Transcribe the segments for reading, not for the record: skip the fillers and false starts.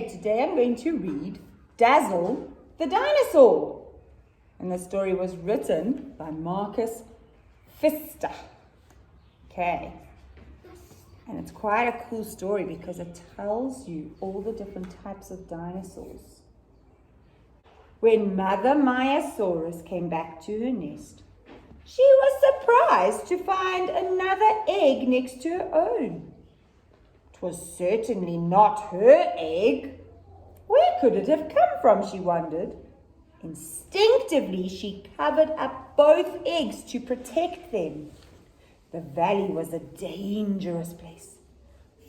today I'm going to read Dazzle the Dinosaur. And the story was written by Pfitzer. Okay. And it's quite a cool story because it tells you all the different types of dinosaurs. When Mother Maiasaurus came back to her nest, she was surprised to find another egg next to her own. It was certainly not her egg. Where could it have come from, she wondered. Instinctively, she covered up both eggs to protect them. The valley was a dangerous place.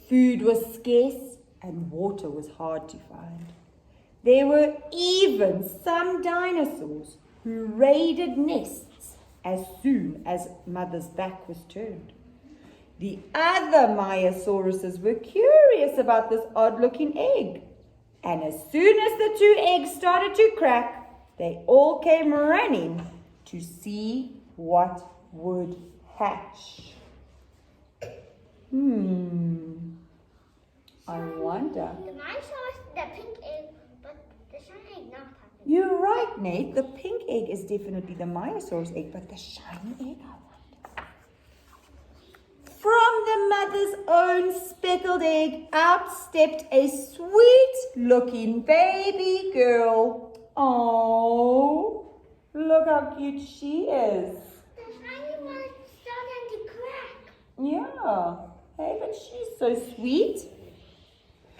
Food was scarce and water was hard to find. There were even some dinosaurs who raided nests as soon as Mother's back was turned. The other Maiasauruses were curious about this odd-looking egg, and as soon as the two eggs started to crack, they all came running to see what would hatch. I wonder. The Maiasaurus, the pink egg, but the shiny egg not happening. You're right, Nate. The pink egg is definitely the Maiasaurus egg, but the shiny egg, I wonder. From the mother's own speckled egg, out stepped a sweet-looking baby girl. Oh, look how cute she is. The shiny one is starting to crack. Yeah. Hey, but she's so sweet.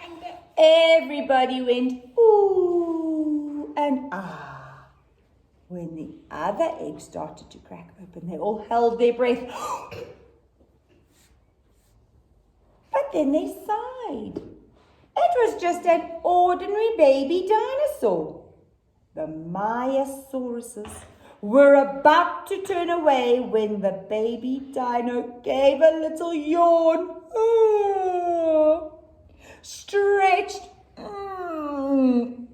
And Everybody went, ooh, and ah. When the other egg started to crack open, they all held their breath. But then they sighed. It was just an ordinary baby dinosaur. The Maiasauruses were about to turn away when the baby dino gave a little yawn. Stretched and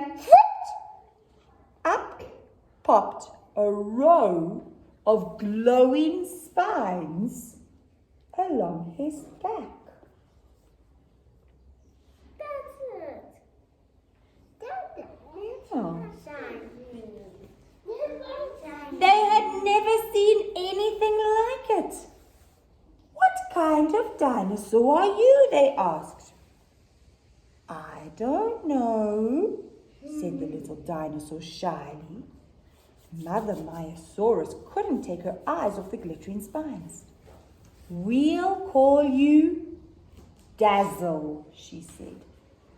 whooped. Up popped a row of glowing spines along his back. that's it. That's it. Oh. Shiny. They had never seen anything like it. What kind of dinosaur are you? They asked. I don't know, said the little dinosaur shyly. Mother Maiasaurus couldn't take her eyes off the glittering spines. We'll call you Dazzle, she said.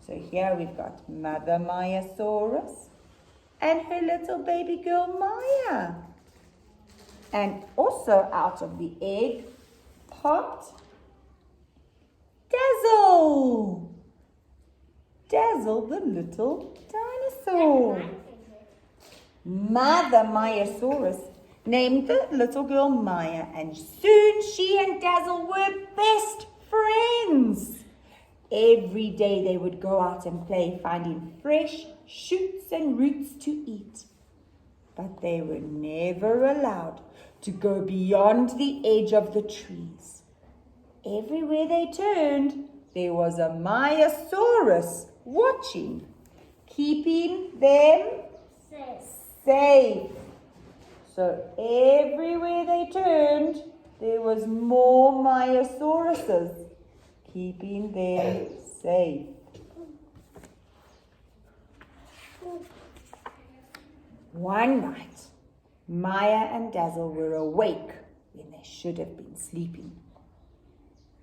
So here we've got Mother Maiasaurus and her little baby girl Maya. And also out of the egg popped Dazzle. Dazzle the little dinosaur. Mother Maiasaurus named the little girl Maya, and soon she and Dazzle were best friends. Every day they would go out and play, finding fresh shoots and roots to eat. But they were never allowed to go beyond the edge of the trees. Everywhere they turned, there was a Maiasaurus watching, keeping them safe. So everywhere they turned, there was more Maiasauruses, keeping them safe. One night, Maya and Dazzle were awake when they should have been sleeping.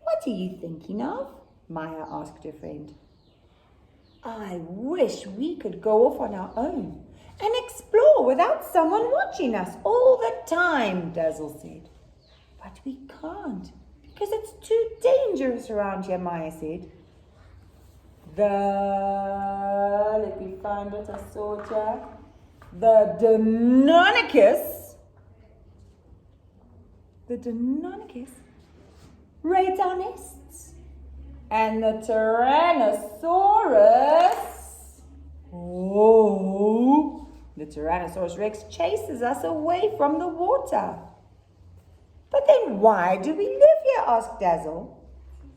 What are you thinking of? Maya asked her friend. I wish we could go off on our own and explore without someone watching us all the time, Dazzle said. But we can't because it's too dangerous around here, Maya said. Let me find it, I saw it here. The Deinonychus raids our nests. And the Tyrannosaurus Rex chases us away from the water. But then why do we live here? Asked Dazzle.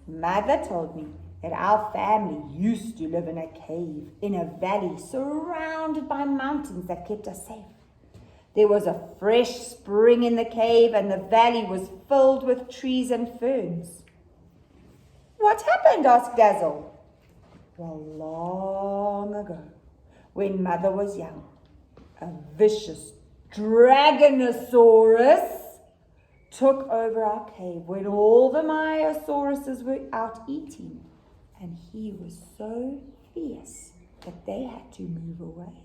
Mother told me that our family used to live in a cave in a valley surrounded by mountains that kept us safe. There was a fresh spring in the cave, and the valley was filled with trees and ferns. What happened? Asked Dazzle. Well, long ago, when Mother was young, a vicious Dragonosaurus took over our cave when all the Myosauruses were out eating, and he was so fierce that they had to move away.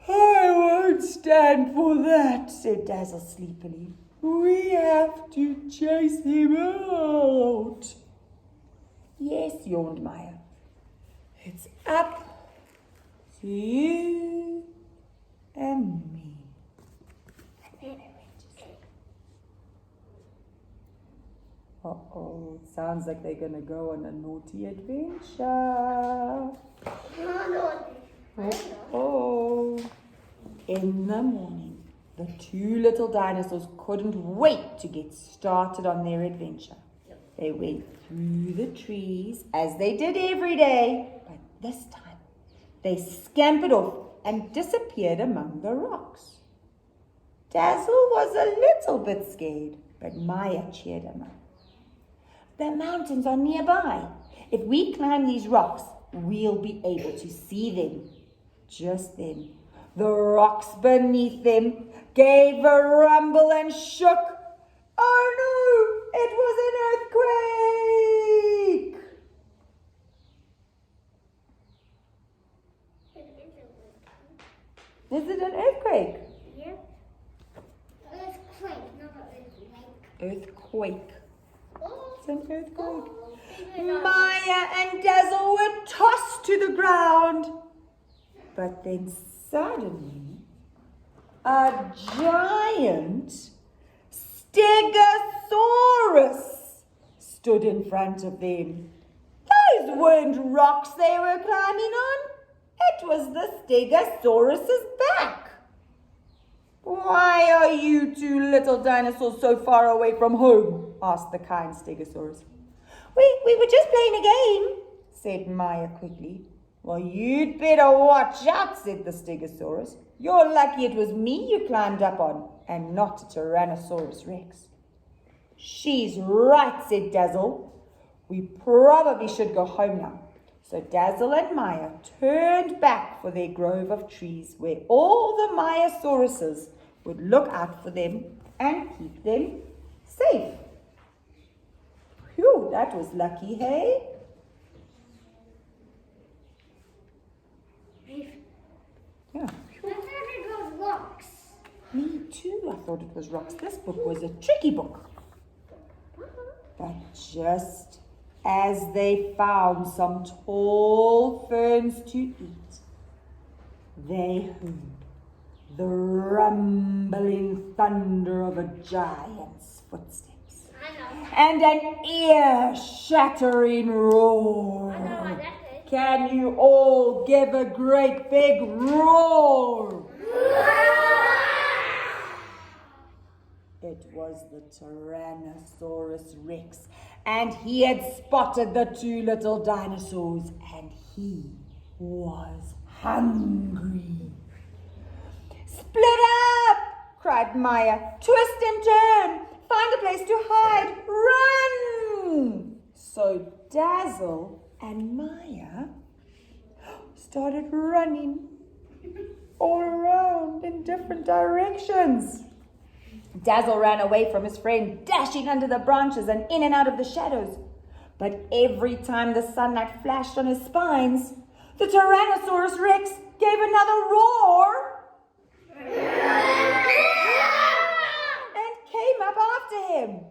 I won't stand for that, said Dazzle sleepily. We have to chase him out. Yes, yawned Maya. It's up to you and me. Uh-oh, sounds like they're going to go on a naughty adventure. Oh, in the morning, the two little dinosaurs couldn't wait to get started on their adventure. They went through the trees as they did every day, but this time they scampered off and disappeared among the rocks. Dazzle was a little bit scared, but Maya cheered him up. The mountains are nearby. If we climb these rocks, we'll be able to see them. Just then, the rocks beneath them gave a rumble and shook. Oh no, it was an earthquake! Is it an earthquake? Yep. Earthquake, not an earthquake. Earthquake. Oh. It's an earthquake. Maya and Dazzle were tossed to the ground. But then suddenly, a giant Stegosaurus stood in front of them. Those weren't rocks they were climbing on. It was the Stegosaurus's back. Why are you two little dinosaurs so far away from home? Asked the kind Stegosaurus. We were just playing a game, said Maya quickly. Well, you'd better watch out, said the Stegosaurus. You're lucky it was me you climbed up on, and not a Tyrannosaurus Rex. She's right, said Dazzle. We probably should go home now. So Dazzle and Maya turned back for their grove of trees, where all the Myosauruses would look out for them and keep them safe. Phew, that was lucky, hey? Yeah. I thought it was rocks. Me too, I thought it was rocks. This book was a tricky book. But just as they found some tall ferns to eat, they heard the rumbling thunder of a giant's footsteps and an ear-shattering roar. I know what that is. Can you all give a great big roar? It was the Tyrannosaurus Rex, and he had spotted the two little dinosaurs, and he was hungry. Split up! Cried Maya. Twist and turn! Find a place to hide! Run! So Dazzle and Maya started running all around in different directions. Dazzle ran away from his friend, dashing under the branches and in and out of the shadows. But every time the sunlight flashed on his spines, the Tyrannosaurus Rex gave another roar and came up after him.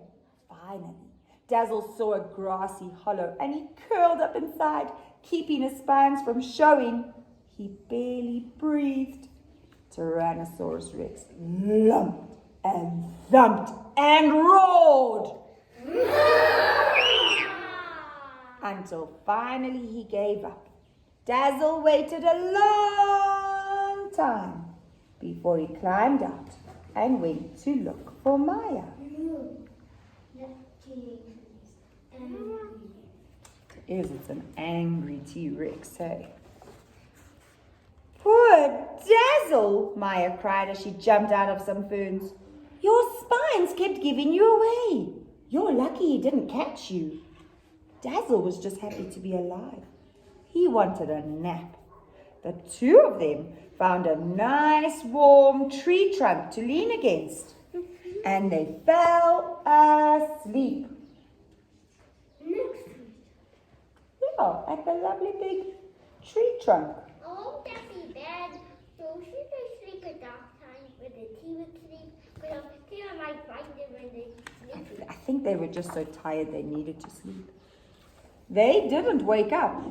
Finally, Dazzle saw a grassy hollow and he curled up inside, keeping his spines from showing. He barely breathed. Tyrannosaurus Rex lumped and thumped and roared until finally he gave up. Dazzle waited a long time before he climbed out and went to look for Maya. is. It's an angry T-Rex, hey? Poor Dazzle, Maya cried as she jumped out of some ferns. Your spines kept giving you away. You're lucky he didn't catch you. Dazzle was just happy to be alive. He wanted a nap. The two of them found a nice warm tree trunk to lean against, and they fell asleep. Yeah, at the lovely big tree trunk. Oh, won't that be bad? So should they sleep at dark time when the tea would sleep? Because I might find them when they sleep. I think they were just so tired they needed to sleep. They didn't wake up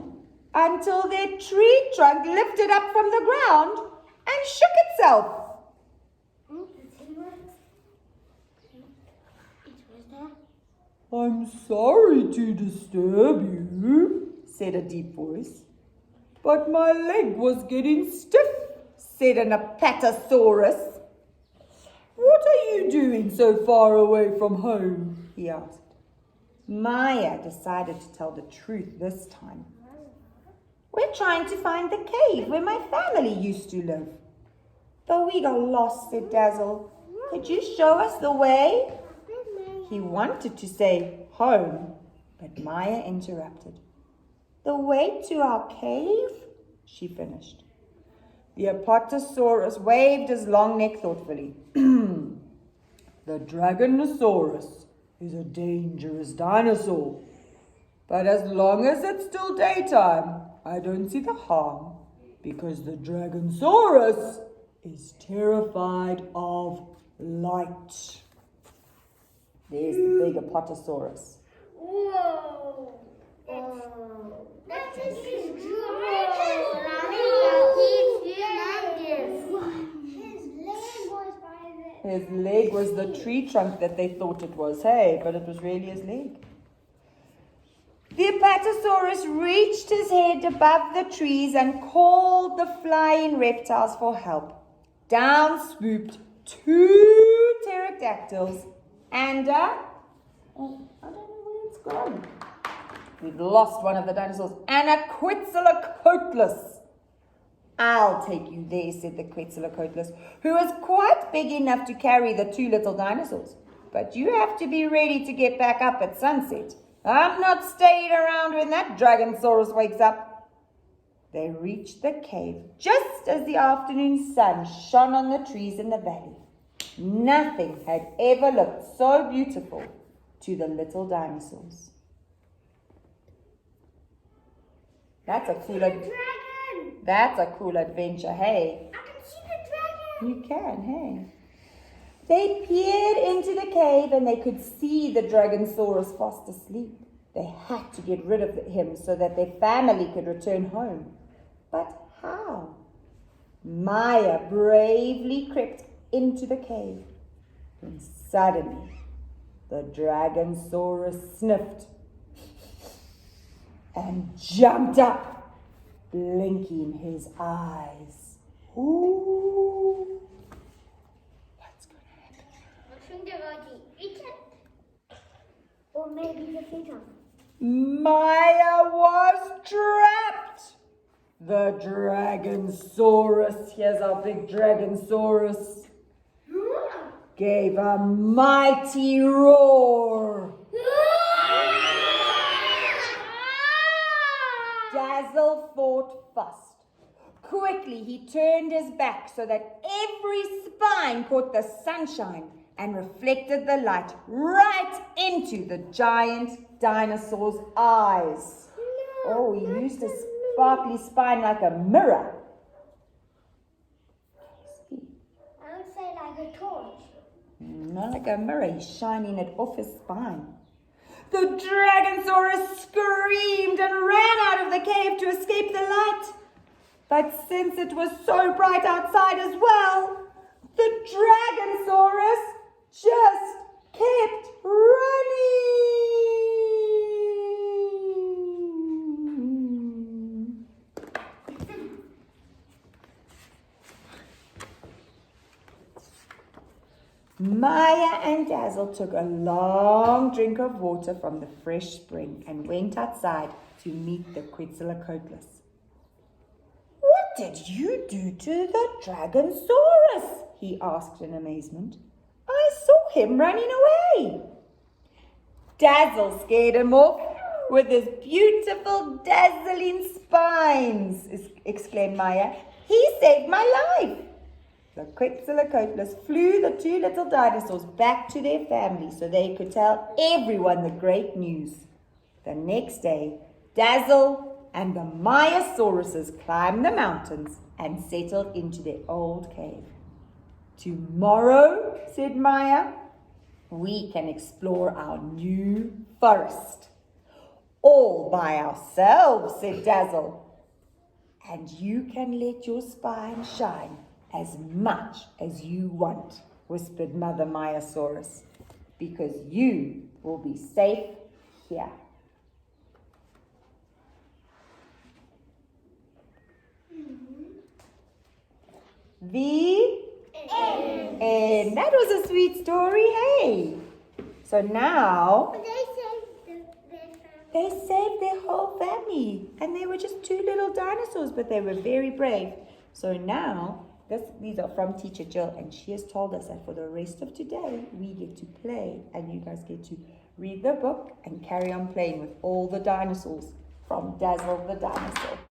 until their tree trunk lifted up from the ground and shook itself. I'm sorry to disturb you, said a deep voice. But my leg was getting stiff, said an Apatosaurus. What are you doing so far away from home? He asked. Maya decided to tell the truth this time. We're trying to find the cave where my family used to live. Though we got lost, said Dazzle. Could you show us the way? He wanted to say home, but Maya interrupted. The way to our cave? She finished. The Apatosaurus waved his long neck thoughtfully. The Dragonosaurus is a dangerous dinosaur. But as long as it's still daytime, I don't see the harm, because the Dragonsaurus is terrified of light. There's the big Apatosaurus. Whoa! That is His leg was the tree trunk that they thought it was, hey, but it was really his leg. The Apatosaurus reached his head above the trees and called the flying reptiles for help. Down swooped 2 pterodactyls and I don't know where it's gone. We've lost one of the dinosaurs. And a Quetzalcoatlus. I'll take you there, said the Quetzalcoatlus, who was quite big enough to carry the 2 little dinosaurs. But you have to be ready to get back up at sunset. I'm not staying around when that Dragonsaurus wakes up. They reached the cave just as the afternoon sun shone on the trees in the valley. Nothing had ever looked so beautiful to the little dinosaurs. That's a cool adventure, hey? I can see the dragon. You can, hey? They peered into the cave and they could see the Dragonsaurus fast asleep. They had to get rid of him so that their family could return home. But how? Maya bravely crept into the cave. And suddenly, the Dragonsaurus sniffed and jumped up, blinking his eyes. Ooh. What's going to happen? I think they're going to eat it. Or maybe the finger. Maya was trapped. The Dragonsaurus, here's our big Dragonsaurus, gave a mighty roar. Dazzle thought fast. Quickly, he turned his back so that every spine caught the sunshine and reflected the light right into the giant dinosaur's eyes. Oh, he used his sparkly spine like a mirror. I would say like a torch. Not like a mirror, he's shining it off his spine. The Dragonsaurus screamed and ran out of the cave to escape the light. But since it was so bright outside as well, the Dragonsaurus just kept running. Maya and Dazzle took a long drink of water from the fresh spring and went outside to meet the Quetzalcoatlus. "What did you do to the Dragonsaurus?" he asked in amazement. "I saw him running away." "Dazzle scared him off with his beautiful dazzling spines," exclaimed Maya. "He saved my life." The Quetzalcoatlus flew the two little dinosaurs back to their family so they could tell everyone the great news. The next day, Dazzle and the Mayasauruses climbed the mountains and settled into their old cave. "Tomorrow," said Maya, "we can explore our new forest." "All by ourselves," said Dazzle. "And you can let your spine shine as much as you want," whispered Mother Mayasaurus, "because you will be safe here." The end. And that was a sweet story, hey? So now But they saved their family. they saved their whole family, and they were just two little dinosaurs, but they were very brave. So now, these are from Teacher Jill, and she has told us that for the rest of today, we get to play, and you guys get to read the book and carry on playing with all the dinosaurs from Dazzle the Dinosaur.